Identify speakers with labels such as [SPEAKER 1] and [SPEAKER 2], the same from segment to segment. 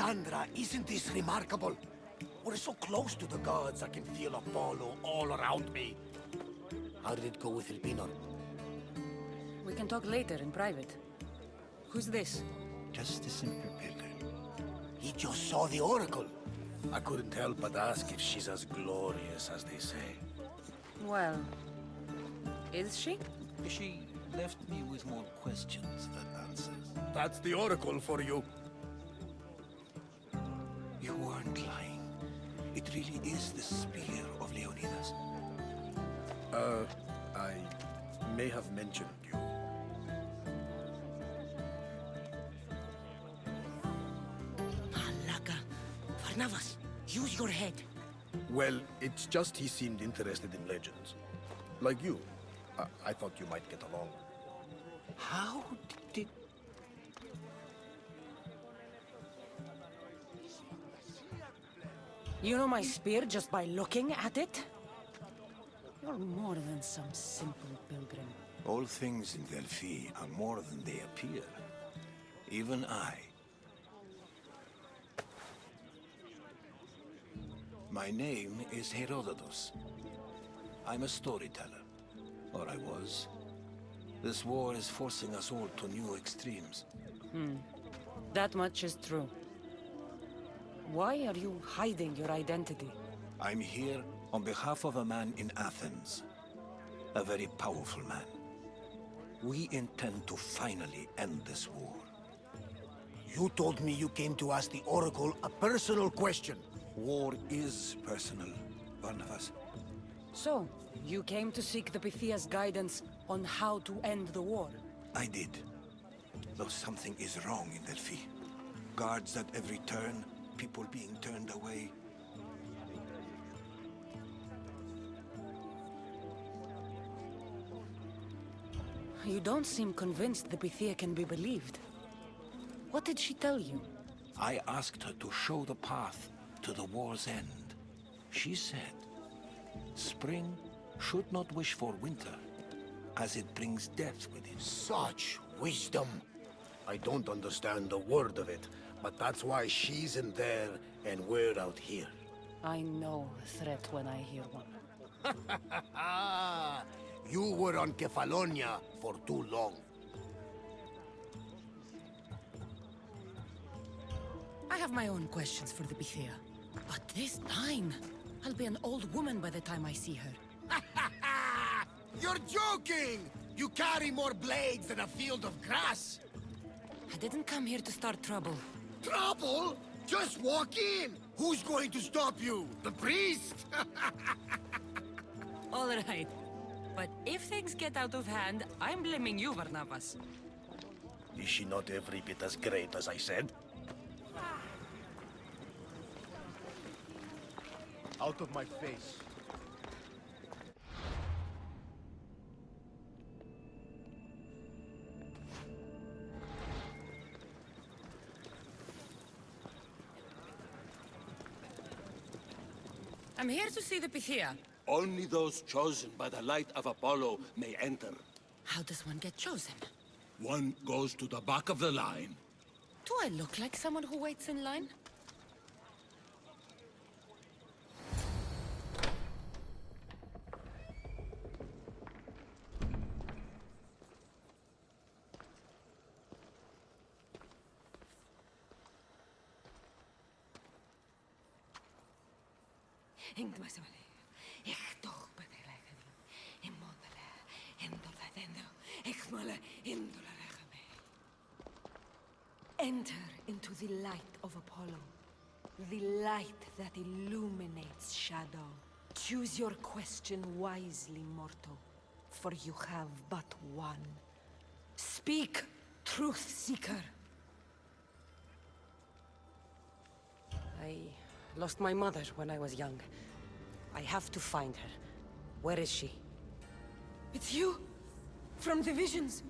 [SPEAKER 1] Cassandra, isn't this remarkable? We're so close to the gods, I can feel Apollo all around me. How did it go with Elpinor?
[SPEAKER 2] We can talk later in private. Who's this?
[SPEAKER 3] Just a simple pilgrim.
[SPEAKER 1] He just saw the oracle. I couldn't help but ask if she's as glorious as they say.
[SPEAKER 2] Well, is she?
[SPEAKER 3] She left me with more questions than answers.
[SPEAKER 1] That's the oracle for you.
[SPEAKER 3] You weren't lying. It really is the spear of Leonidas.
[SPEAKER 1] I may have mentioned you.
[SPEAKER 4] Malaga. Varnavas, use your head.
[SPEAKER 1] Well, it's just he seemed interested in legends. Like you. I thought you might get along.
[SPEAKER 3] How did...
[SPEAKER 2] You know my spear just by looking at it? You're more than some simple pilgrim.
[SPEAKER 3] All things in Delphi are more than they appear. Even I. My name is Herodotus. I'm a storyteller. Or I was. This war is forcing us all to new extremes.
[SPEAKER 2] That much is true. Why are you hiding your identity?
[SPEAKER 3] I'm here on behalf of a man in Athens. A very powerful man. We intend to finally end this war.
[SPEAKER 1] You told me you came to ask the oracle a personal question.
[SPEAKER 3] War is personal, Barnabas.
[SPEAKER 2] So, you came to seek the Pythia's guidance on how to end the war?
[SPEAKER 3] I did. Though something is wrong in Delphi. Guards at every turn, people being turned away.
[SPEAKER 2] You don't seem convinced the Pythia can be believed. What did she tell you?
[SPEAKER 3] I asked her to show the path to the war's end. She said, spring should not wish for winter, as it brings death with it.
[SPEAKER 1] Such wisdom. I don't understand a word of it, but that's why she's in there and we're out here.
[SPEAKER 2] I know a threat when I hear one.
[SPEAKER 1] You were on Kefalonia for too long.
[SPEAKER 4] I have my own questions for the Pythia. But this time, I'll be an old woman by the time I see her.
[SPEAKER 1] You're joking! You carry more blades than a field of grass!
[SPEAKER 4] I didn't come here to start trouble.
[SPEAKER 1] Trouble? Just walk in! Who's going to stop you? The priest?
[SPEAKER 4] All right. But if things get out of hand, I'm blaming you, Barnabas.
[SPEAKER 1] Is she not every bit as great as I said? Out of my face.
[SPEAKER 4] I'm here to see the Pythia.
[SPEAKER 5] Only those chosen by the light of Apollo may enter.
[SPEAKER 4] How does one get chosen?
[SPEAKER 5] One goes to the back of the line.
[SPEAKER 4] Do I look like someone who waits in line?
[SPEAKER 6] Enter into the light of Apollo, the light that illuminates shadow. Choose your question wisely, mortal, for you have but one. Speak, truth seeker.
[SPEAKER 2] I lost my mother when I was young. I have to find her. Where is she?
[SPEAKER 6] It's you! From the visions!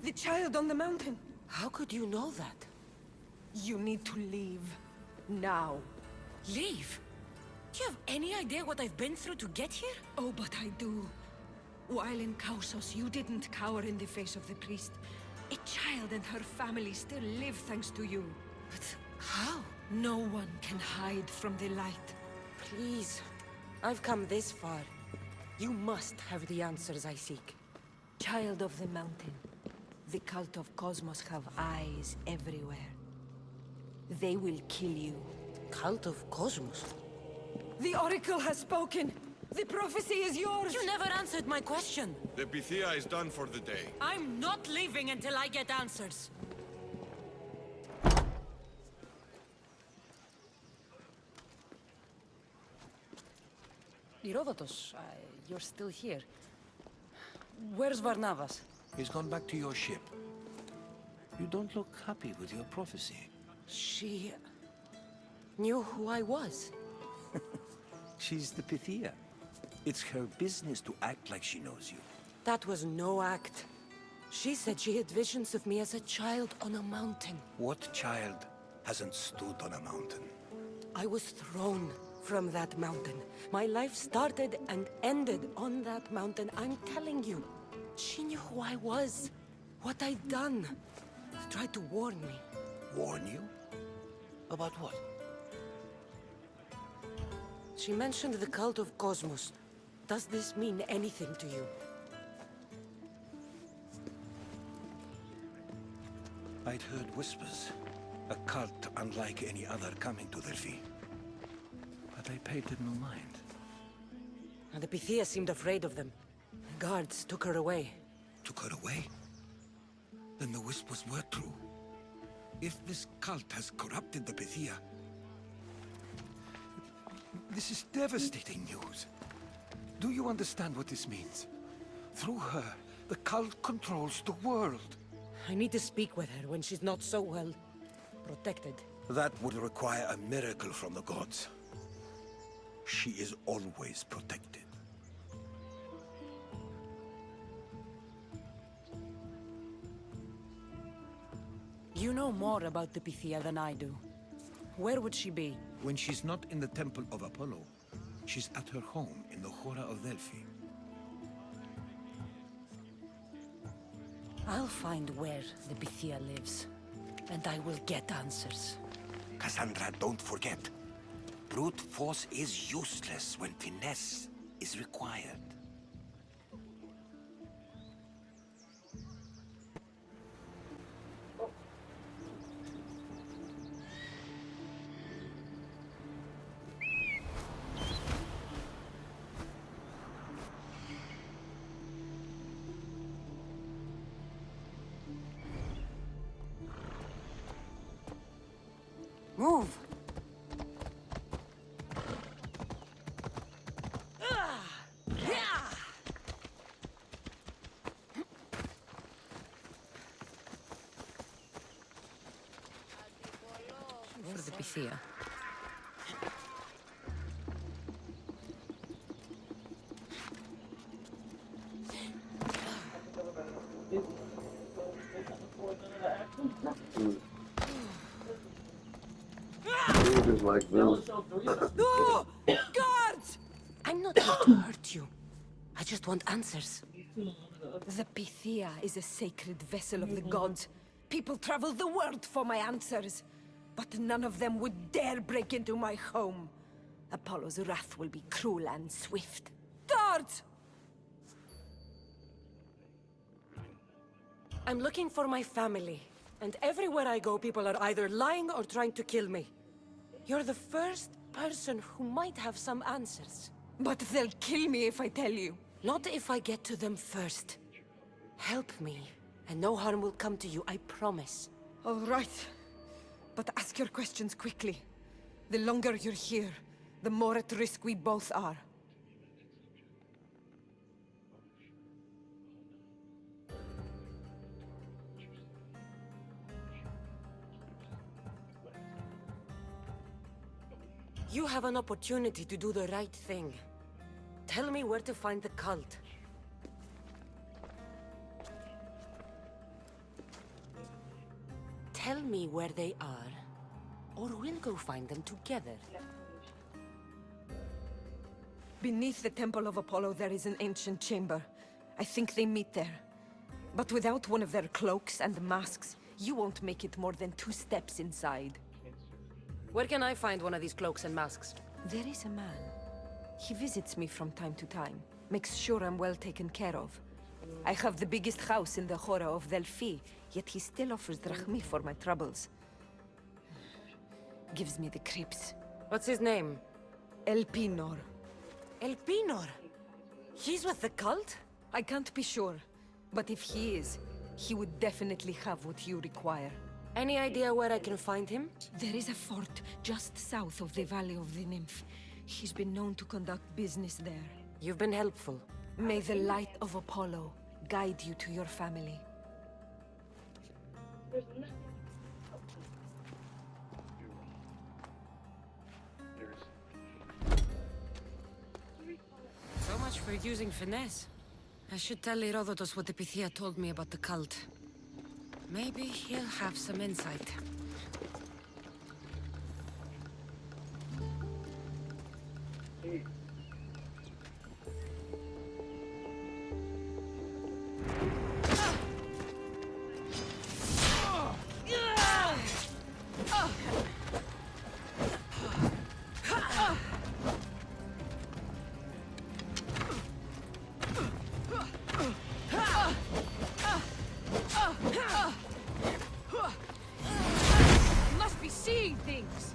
[SPEAKER 6] The child on the mountain!
[SPEAKER 2] How could you know that?
[SPEAKER 6] You need to leave. Now.
[SPEAKER 4] Leave? Do you have any idea what I've been through to get here?
[SPEAKER 6] Oh, but I do. While in Kausos, you didn't cower in the face of the priest. A child and her family still live thanks to you.
[SPEAKER 4] But how?
[SPEAKER 6] No one can hide from the light.
[SPEAKER 2] Please. I've come this far. You must have the answers I seek.
[SPEAKER 6] Child of the mountain, the cult of Cosmos have eyes everywhere. They will kill you.
[SPEAKER 2] Cult of Cosmos?
[SPEAKER 6] The Oracle has spoken! The prophecy is yours!
[SPEAKER 4] You never answered my question.
[SPEAKER 7] The Bithia is done for the day.
[SPEAKER 4] I'm not leaving until I get answers. Herodotus, you're still here. Where's Varnavas?
[SPEAKER 3] He's gone back to your ship. You don't look happy with your prophecy.
[SPEAKER 2] She... knew who I was.
[SPEAKER 3] She's the Pythia. It's her business to act like she knows you.
[SPEAKER 2] That was no act. She said she had visions of me as a child on a mountain.
[SPEAKER 3] What child hasn't stood on a mountain?
[SPEAKER 2] I was thrown from that mountain. My life started and ended on that mountain. I'm telling you. She knew who I was, what I'd done. She tried to warn me.
[SPEAKER 3] Warn you? About what?
[SPEAKER 2] She mentioned the cult of Cosmos. Does this mean anything to you?
[SPEAKER 3] I'd heard whispers. A cult unlike any other coming to Delphi. But I paid it no mind.
[SPEAKER 2] And the Pythia seemed afraid of them. The guards took her away.
[SPEAKER 3] Took her away? Then the whispers were true. If this cult has corrupted the Pythia... This is devastating news. Do you understand what this means? Through her, the cult controls the world.
[SPEAKER 2] I need to speak with her when she's not so well protected.
[SPEAKER 3] That would require a miracle from the gods. She is always protected.
[SPEAKER 4] You know more about the Pythia than I do. Where would she be?
[SPEAKER 3] When she's not in the Temple of Apollo, she's at her home in the Hora of Delphi.
[SPEAKER 4] I'll find where the Pythia lives, and I will get answers.
[SPEAKER 3] Cassandra, don't forget. Brute force is useless when finesse is required.
[SPEAKER 2] Move!
[SPEAKER 4] For the Pythia.
[SPEAKER 8] Just like this.
[SPEAKER 2] No! Guards! I'm not here to hurt you. I just want answers.
[SPEAKER 6] The Pythia is a sacred vessel of the gods. People travel the world for my answers. But none of them would dare break into my home. Apollo's wrath will be cruel and swift. Guards!
[SPEAKER 2] I'm looking for my family. And everywhere I go, people are either lying or trying to kill me. You're the first person who might have some answers.
[SPEAKER 6] But they'll kill me if I tell you.
[SPEAKER 2] Not if I get to them first. Help me, and no harm will come to you, I promise.
[SPEAKER 6] All right. But ask your questions quickly. The longer you're here, the more at risk we both are.
[SPEAKER 2] You have an opportunity to do the right thing. Tell me where to find the cult. Tell me where they are, or we'll go find them together.
[SPEAKER 6] Beneath the Temple of Apollo, there is an ancient chamber. I think they meet there. But without one of their cloaks and masks, you won't make it more than 2 steps inside.
[SPEAKER 2] Where can I find one of these cloaks and masks?
[SPEAKER 6] There is a man. He visits me from time to time. Makes sure I'm well taken care of. I have the biggest house in the Hora of Delphi, yet he still offers drachmi for my troubles. Gives me the creeps.
[SPEAKER 2] What's his name?
[SPEAKER 6] Elpinor.
[SPEAKER 2] Elpinor? He's with the cult?
[SPEAKER 6] I can't be sure, but if he is, he would definitely have what you require.
[SPEAKER 2] Any idea where I can find him?
[SPEAKER 6] There is a fort just south of the Valley of the Nymph. He's been known to conduct business there.
[SPEAKER 2] You've been helpful.
[SPEAKER 6] May the light of Apollo guide you to your family.
[SPEAKER 2] So much for using finesse. I should tell Herodotus what the Pythia told me about the cult. Maybe he'll have some insight.
[SPEAKER 6] You must be seeing things!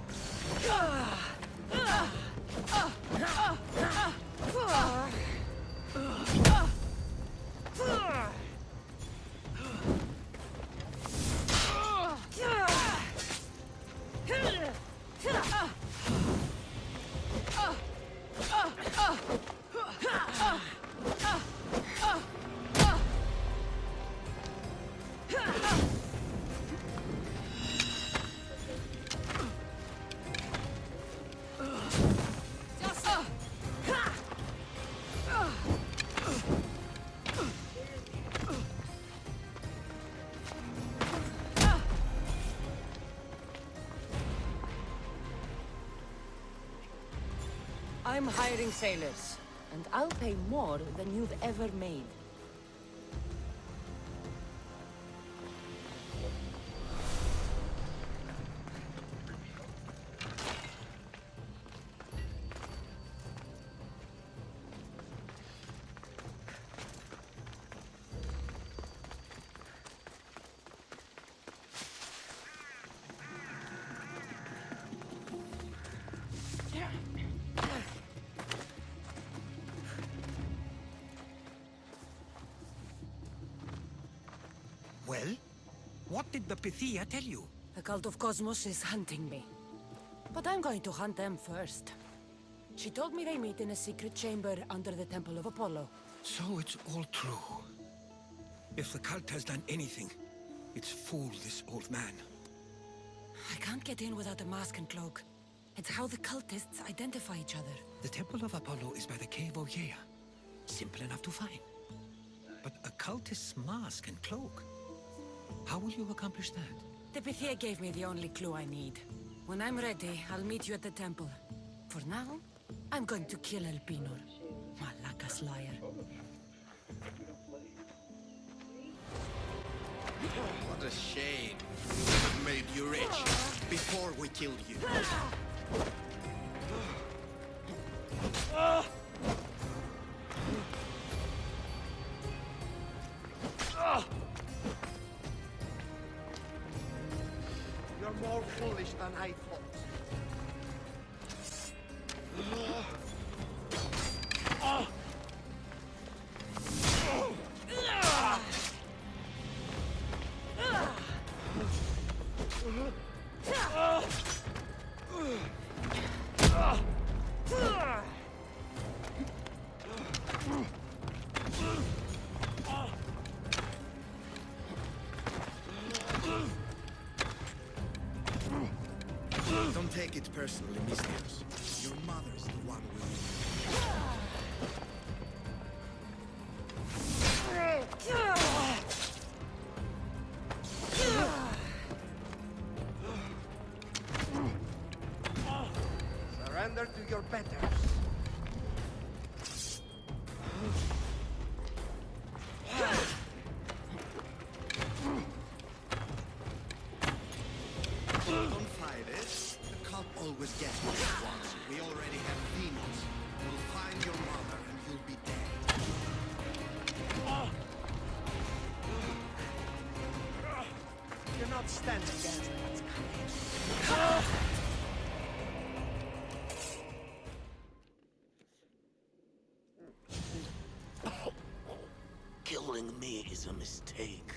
[SPEAKER 2] I'm hiring sailors, and I'll pay more than you've ever made.
[SPEAKER 3] Well, what did the Pythia tell you?
[SPEAKER 2] The cult of Cosmos is hunting me. But I'm going to hunt them first. She told me they meet in a secret chamber under the Temple of Apollo.
[SPEAKER 3] So it's all true. If the cult has done anything, it's fooled this old man.
[SPEAKER 2] I can't get in without a mask and cloak. It's how the cultists identify each other.
[SPEAKER 3] The Temple of Apollo is by the Cave of Yea. Simple enough to find. But a cultist's mask and cloak? How will you accomplish that?
[SPEAKER 2] The Pythia gave me the only clue I need. When I'm ready, I'll meet you at the temple. For now, I'm going to kill Elpinor. Malaka's liar.
[SPEAKER 1] What a shame. We made you rich before we killed you. You're more foolish than I thought. Don't take it personally, Mistress. Your mother's the one surrender to your betters. Don't fight it. The cult
[SPEAKER 9] cannot stand against that.
[SPEAKER 1] Killing me is a mistake.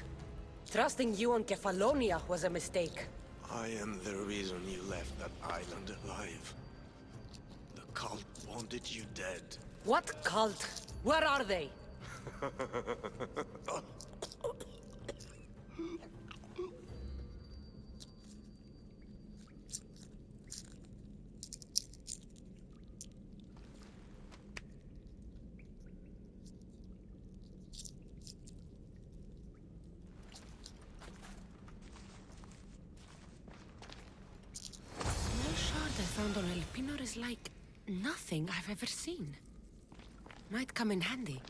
[SPEAKER 2] Trusting you on Kefalonia was a mistake.
[SPEAKER 1] I am the reason you left that island alive. The cult wanted you dead.
[SPEAKER 2] What cult? Where are they? Small shard I found on El Pinor is like nothing I've ever seen. Might come in handy.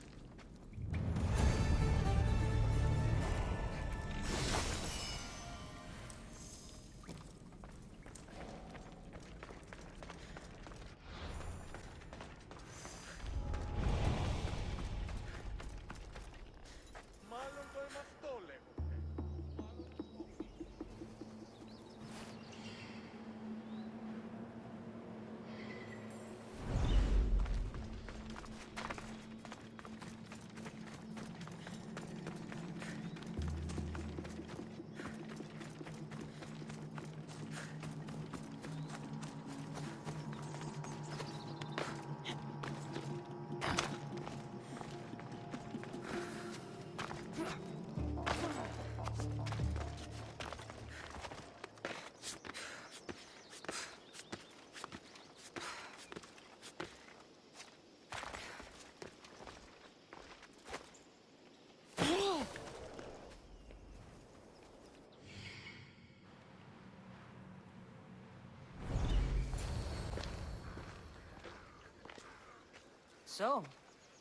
[SPEAKER 2] So,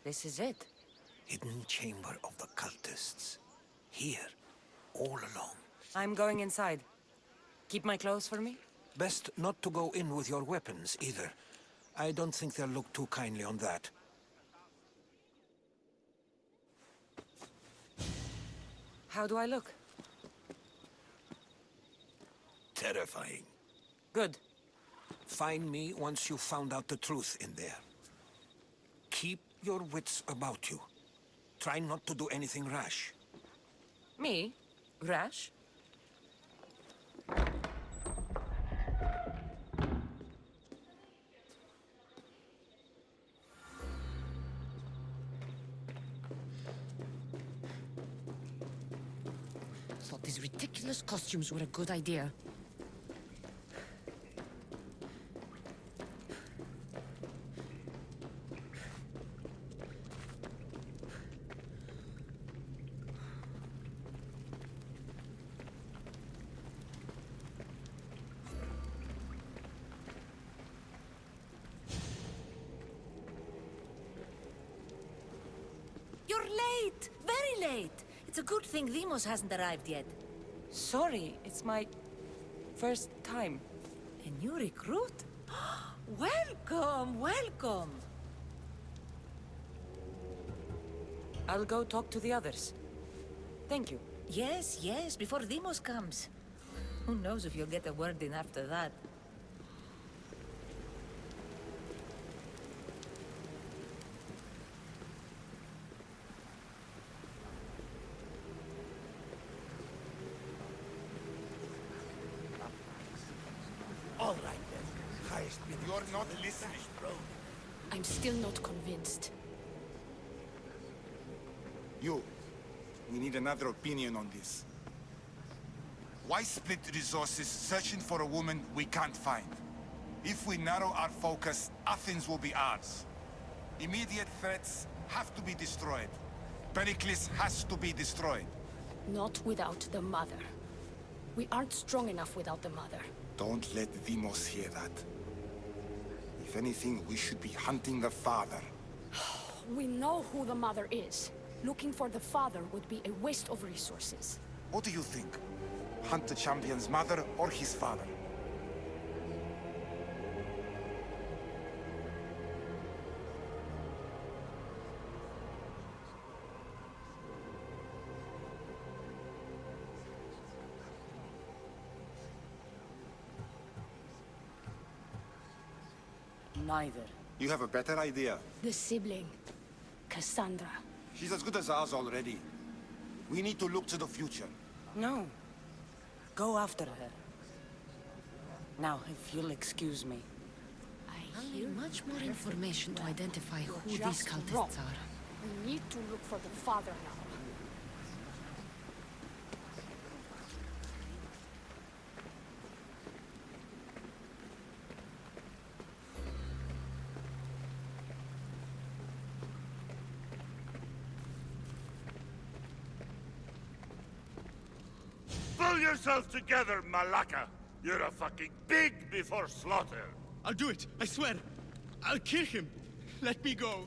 [SPEAKER 2] this is it.
[SPEAKER 3] Hidden chamber of the cultists. Here, all alone.
[SPEAKER 2] I'm going inside. Keep my clothes for me?
[SPEAKER 3] Best not to go in with your weapons, either. I don't think they'll look too kindly on that.
[SPEAKER 2] How do I look?
[SPEAKER 3] Terrifying.
[SPEAKER 2] Good.
[SPEAKER 3] Find me once you've found out the truth in there. Keep your wits about you. Try not to do anything rash.
[SPEAKER 2] Me? Rash?
[SPEAKER 4] Thought these ridiculous costumes were a good idea.
[SPEAKER 10] You're late! Very late! It's a good thing Demos hasn't arrived yet.
[SPEAKER 2] Sorry, it's my first time.
[SPEAKER 10] A new recruit? Welcome, welcome!
[SPEAKER 2] I'll go talk to the others. Thank you.
[SPEAKER 10] Yes, yes, before Demos comes. Who knows if you'll get a word in after that.
[SPEAKER 1] All right then. Highest bidder.
[SPEAKER 7] You're not listening.
[SPEAKER 4] I'm still not convinced.
[SPEAKER 7] You. We need another opinion on this. Why split resources searching for a woman we can't find? If we narrow our focus, Athens will be ours. Immediate threats have to be destroyed. Pericles has to be destroyed.
[SPEAKER 11] Not without the mother. We aren't strong enough without the mother.
[SPEAKER 7] Don't let Demos hear that. If anything, we should be hunting the father.
[SPEAKER 11] We know who the mother is. Looking for the father would be a waste of resources.
[SPEAKER 7] What do you think? Hunt the champion's mother or his father?
[SPEAKER 2] Neither.
[SPEAKER 7] You have a better idea.
[SPEAKER 11] The sibling, Cassandra.
[SPEAKER 7] She's as good as ours already. We need to look to the future.
[SPEAKER 2] No. Go after her. Now, if you'll excuse me.
[SPEAKER 4] I'll need much more information to identify who these
[SPEAKER 11] Just
[SPEAKER 4] cultists
[SPEAKER 11] wrong.
[SPEAKER 4] are.
[SPEAKER 11] We need to look for the father now.
[SPEAKER 12] Pull yourself together, Malaka! You're a fucking pig before slaughter!
[SPEAKER 13] I'll do it, I swear. I'll kill him. Let me go.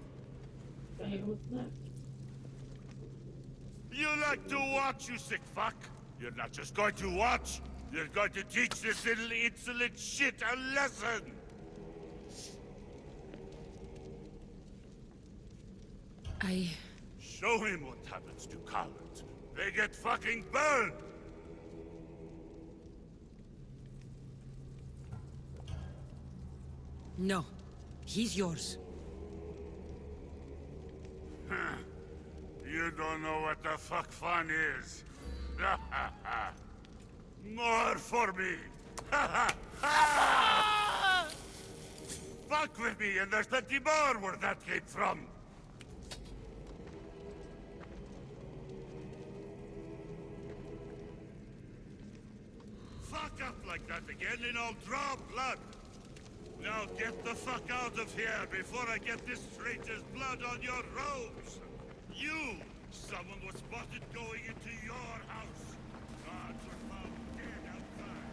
[SPEAKER 12] You like to watch, you sick fuck? You're not just going to watch, you're going to teach this little insolent shit a lesson! Show him what happens to cowards. They get fucking burned!
[SPEAKER 4] No. He's yours.
[SPEAKER 12] You don't know what the fuck fun is. More for me! Fuck with me and there's plenty more where that came from! Fuck up like that again and I'll draw blood! Now get the fuck out of here before I get this stranger's blood on your robes! You! Someone was spotted going into your house! Gods were found dead outside!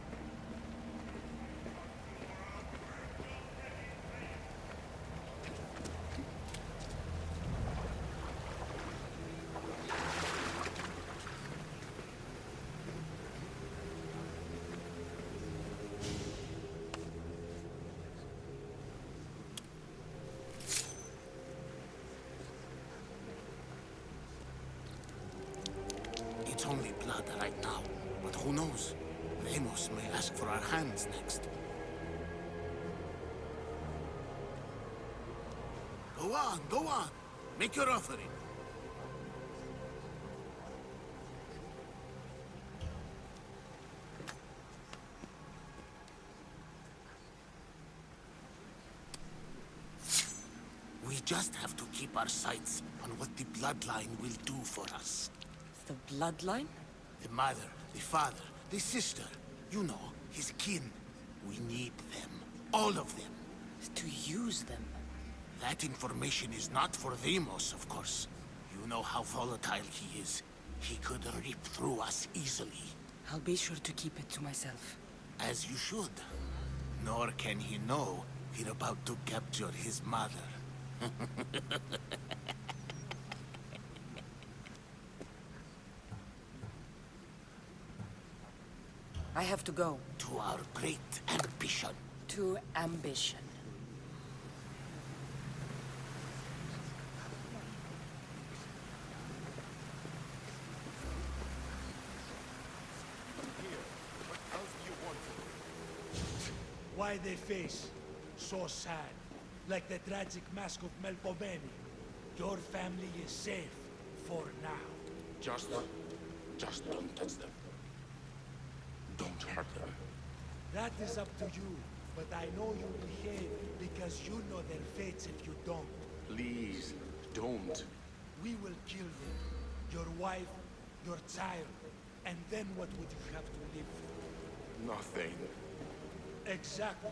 [SPEAKER 1] It's only blood right now, but who knows? Ramos may ask for our hands next. Go on. Make your offering. We just have to keep our sights on what the bloodline will do for us.
[SPEAKER 2] The bloodline?
[SPEAKER 1] The mother, the father, the sister. You know, his kin. We need them. All of them.
[SPEAKER 2] To use them.
[SPEAKER 1] That information is not for Deimos, of course. You know how volatile he is. He could rip through us easily.
[SPEAKER 2] I'll be sure to keep it to myself.
[SPEAKER 1] As you should. Nor can he know we're about to capture his mother.
[SPEAKER 2] I have to go.
[SPEAKER 1] To our great ambition.
[SPEAKER 2] To ambition.
[SPEAKER 14] Why they face? So sad. Like the tragic mask of Melpomene. Your family is safe. For now.
[SPEAKER 12] Just don't touch them. Don't hurt them.
[SPEAKER 14] That is up to you. But I know you behave because you know their fates if you don't.
[SPEAKER 12] Please, don't.
[SPEAKER 14] We will kill them. Your wife, your child. And then what would you have to live for?
[SPEAKER 12] Nothing.
[SPEAKER 14] Exactly.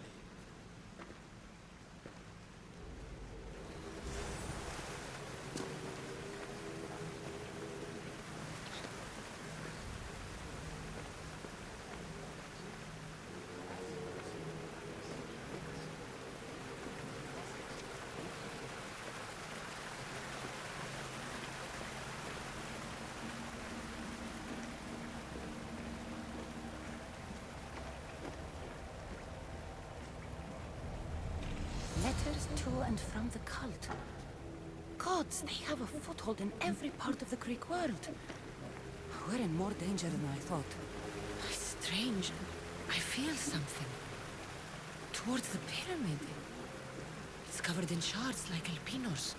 [SPEAKER 4] Letters to and from the cult. Gods, they have a foothold in every part of the Greek world. We're in more danger than I thought. Strange. I feel something. Towards the pyramid.
[SPEAKER 2] cloth covered in shards like Alpinos.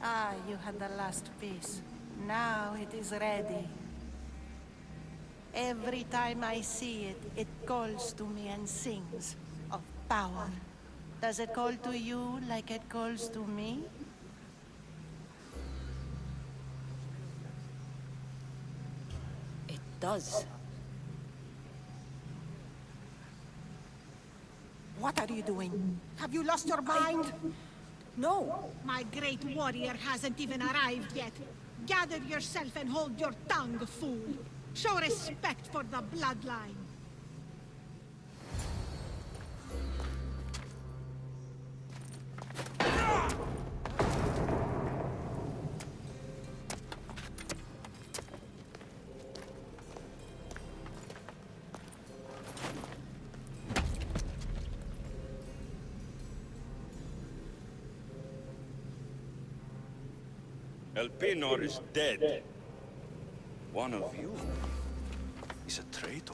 [SPEAKER 15] Ah, you had the last piece. Now it is ready. Every time I see it, it calls to me and sings of power. Does it call to you like it calls to me?
[SPEAKER 2] It does.
[SPEAKER 15] What are you doing? Have you lost your mind?
[SPEAKER 16] No! My great warrior hasn't even arrived yet. Gather yourself and hold your tongue, fool. Show respect for the bloodline.
[SPEAKER 17] Elpenor is dead. One of you is a traitor.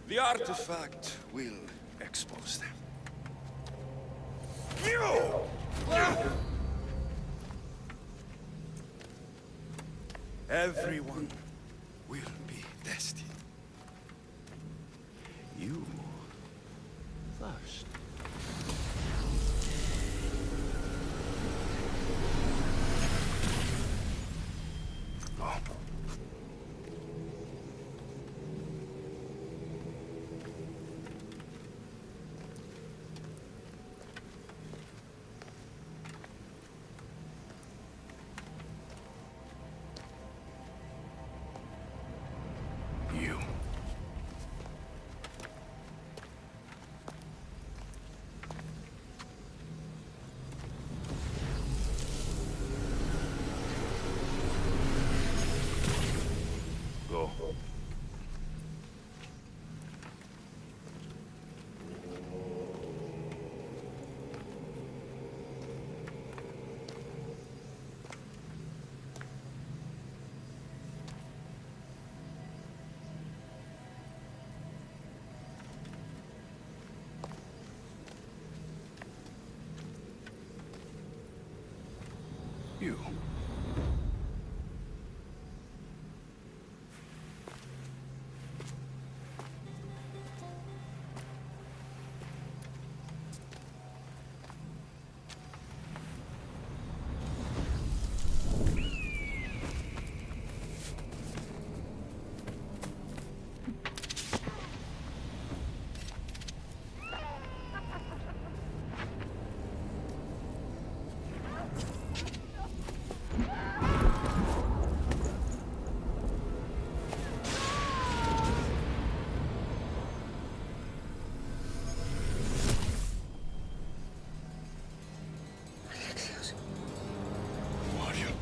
[SPEAKER 17] The artifact will expose them. Everyone will be tested. You first. Go. You. Go. You. Warrior.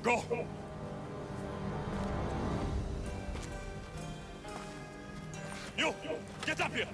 [SPEAKER 17] Go! You! Get up here!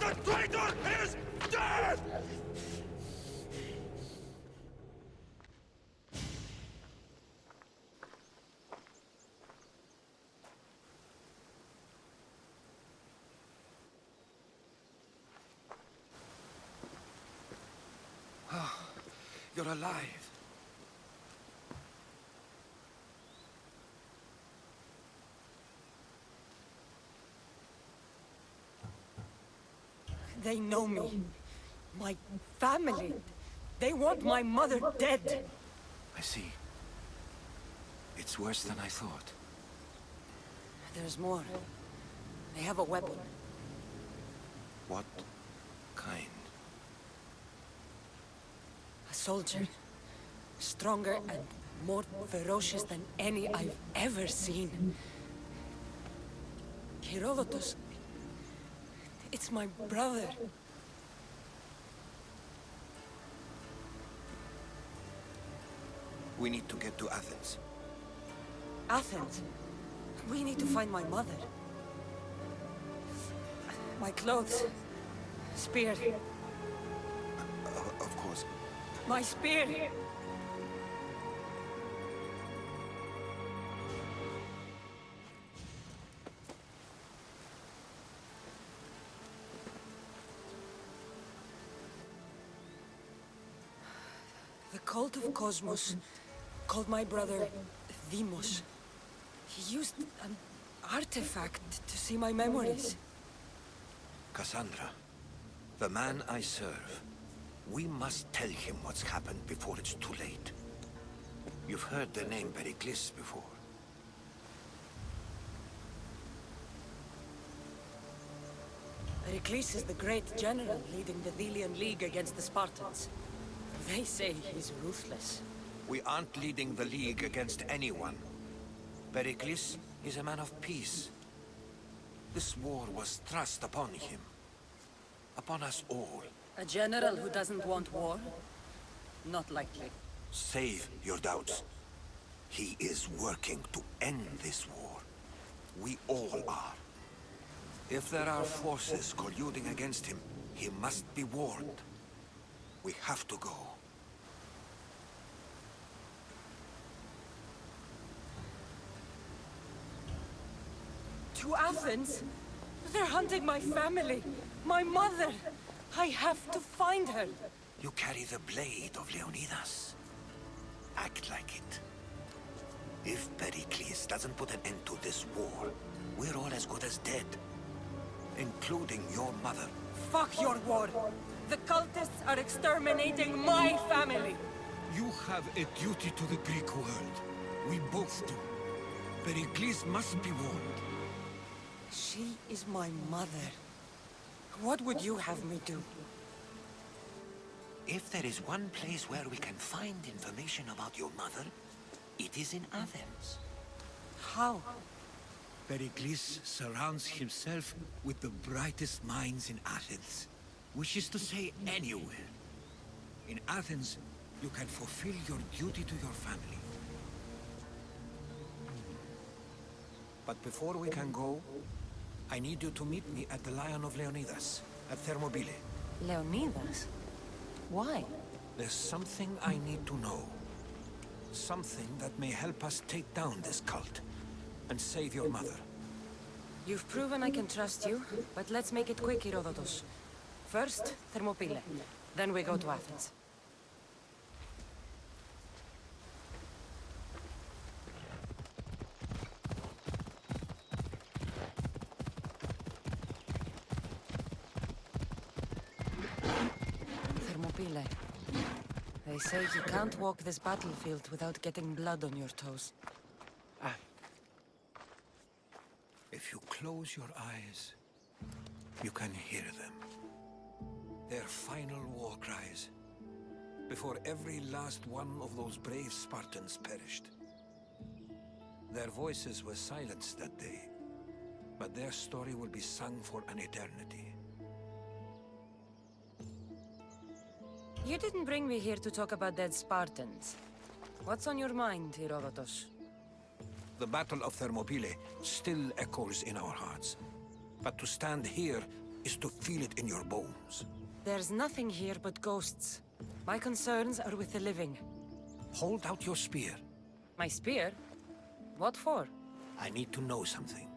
[SPEAKER 17] The traitor is dead!
[SPEAKER 3] You're alive.
[SPEAKER 2] They know me. My family. They want my mother dead.
[SPEAKER 3] I see. It's worse than I thought.
[SPEAKER 2] There's more. They have a weapon.
[SPEAKER 3] What kind?
[SPEAKER 2] A soldier. Stronger and more ferocious than any I've ever seen. Herodotus. It's my brother.
[SPEAKER 3] We need to get to Athens.
[SPEAKER 2] Athens? We need to find my mother. My clothes. Spear.
[SPEAKER 3] Of course.
[SPEAKER 2] My spear! The cult of Cosmos called my brother Deimos. He used an artifact to see my memories.
[SPEAKER 3] Cassandra, the man I serve. We must tell him what's happened before it's too late. You've heard the name Pericles before.
[SPEAKER 2] Pericles is the great general leading the Delian League against the Spartans. They say he's ruthless.
[SPEAKER 3] We aren't leading the League against anyone. Pericles is a man of peace. This war was thrust upon him. Upon us all.
[SPEAKER 2] A general who doesn't want war? Not likely.
[SPEAKER 3] Save your doubts. He is working to end this war. We all are. If there are forces colluding against him, he must be warned. We have to go.
[SPEAKER 2] To Athens? They're hunting my family. My mother. I have to find her.
[SPEAKER 3] You carry the blade of Leonidas. Act like it. If Pericles doesn't put an end to this war, we're all as good as dead. Including your mother.
[SPEAKER 2] Fuck your war. The cultists are exterminating my family.
[SPEAKER 3] You have a duty to the Greek world. We both do. Pericles must be warned.
[SPEAKER 2] She is my mother. What would you have me do?
[SPEAKER 3] If there is one place where we can find information about your mother, it is in Athens.
[SPEAKER 2] How?
[SPEAKER 3] Pericles surrounds himself with the brightest minds in Athens. Which is to say, anywhere. In Athens, you can fulfill your duty to your family. But before we can go, I need you to meet me at the Lion of Leonidas, at Thermopylae.
[SPEAKER 4] Leonidas? Why?
[SPEAKER 3] There's something I need to know. Something that may help us take down this cult and save your mother.
[SPEAKER 2] You've proven I can trust you, but let's make it quick, Herodotus. First, Thermopylae. Then we go to Athens. Thermopylae. They say you can't walk this battlefield without getting blood on your toes.
[SPEAKER 3] If you close your eyes, you can hear them. Their final war cries, before every last one of those brave Spartans perished. Their voices were silenced that day, but their story will be sung for an eternity.
[SPEAKER 2] You didn't bring me here to talk about dead Spartans. What's on your mind, Herodotus?
[SPEAKER 3] The Battle of Thermopylae still echoes in our hearts. But to stand here is to feel it in your bones.
[SPEAKER 2] There's nothing here but ghosts. My concerns are with the living.
[SPEAKER 3] Hold out your spear.
[SPEAKER 2] My spear? What for?
[SPEAKER 3] I need to know something.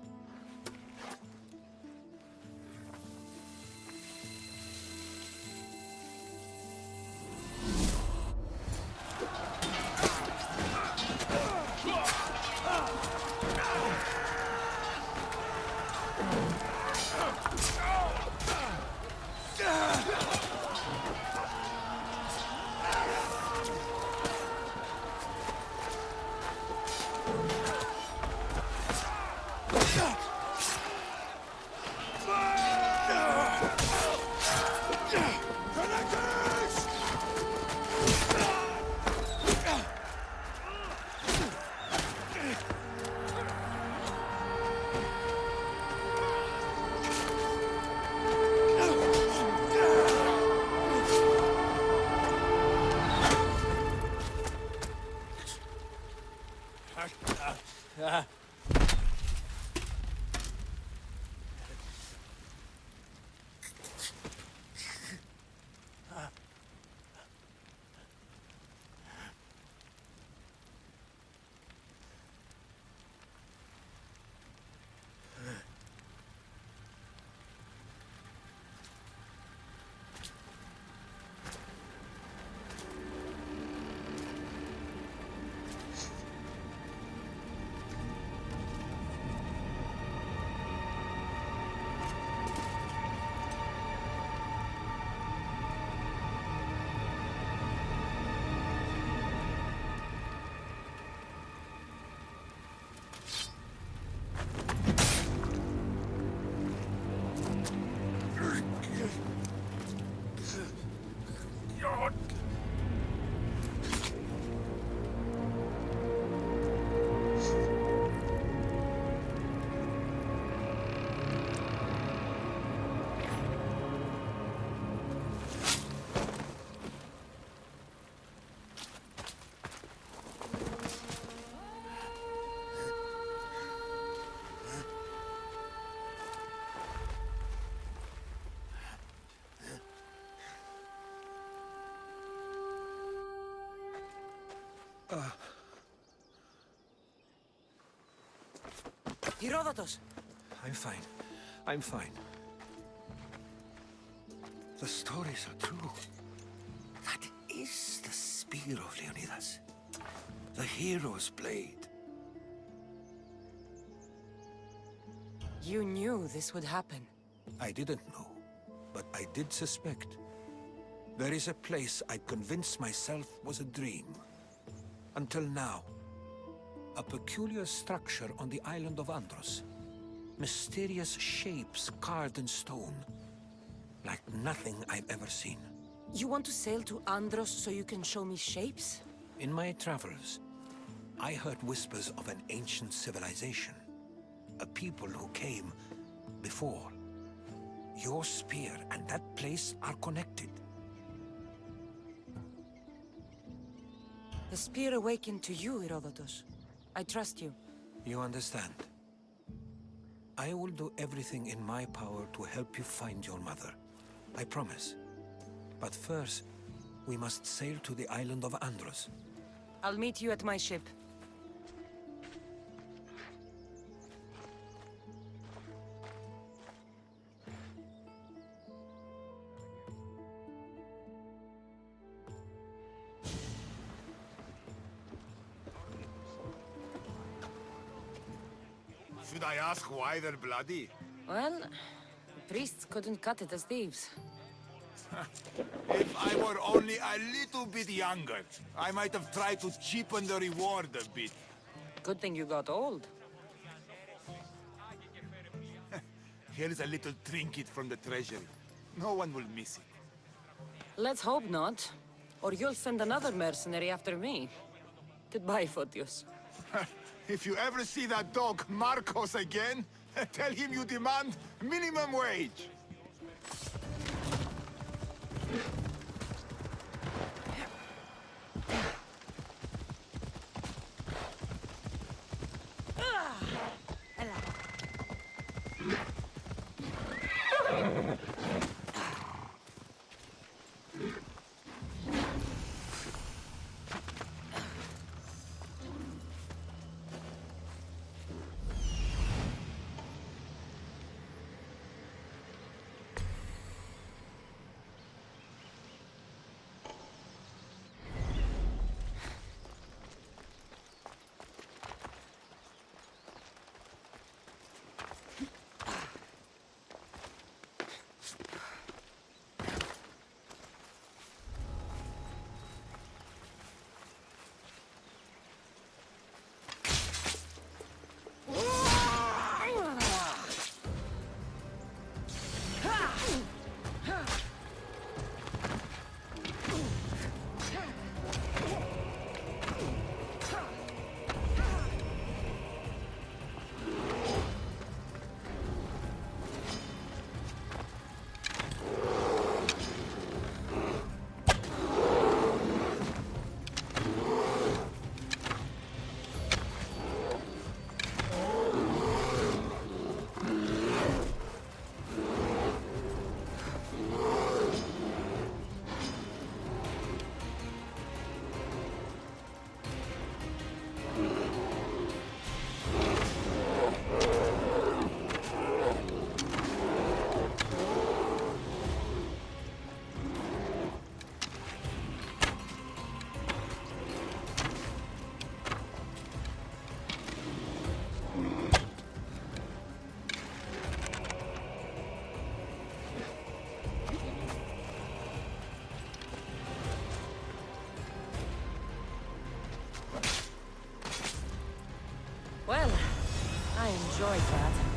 [SPEAKER 2] Herodotus!
[SPEAKER 3] I'm fine. I'm fine. The stories are true. That is the spear of Leonidas. The hero's blade.
[SPEAKER 2] You knew this would happen.
[SPEAKER 3] I didn't know, but I did suspect. There is a place I convinced myself was a dream. Until now. A peculiar structure on the island of Andros. Mysterious shapes carved in stone. Like nothing I've ever seen.
[SPEAKER 2] You want to sail to Andros so you can show me shapes?
[SPEAKER 3] In my travels, I heard whispers of an ancient civilization. A people who came before. Your spear and that place are connected.
[SPEAKER 2] The spear awakened to you, Herodotus. I trust you.
[SPEAKER 3] You understand. I will do everything in my power to help you find your mother. I promise. But first, we must sail to the island of Andros.
[SPEAKER 2] I'll meet you at my ship.
[SPEAKER 7] Should I ask why they're bloody?
[SPEAKER 2] Well, the priests couldn't cut it as thieves.
[SPEAKER 7] If I were only a little bit younger, I might have tried to cheapen the reward a bit.
[SPEAKER 2] Good thing you got old.
[SPEAKER 7] Here's a little trinket from the treasury. No one will miss it.
[SPEAKER 2] Let's hope not. Or you'll send another mercenary after me. Goodbye, Photios.
[SPEAKER 7] If you ever see that dog, Marcos, again, tell him you demand minimum wage.
[SPEAKER 2] Well, I enjoyed that.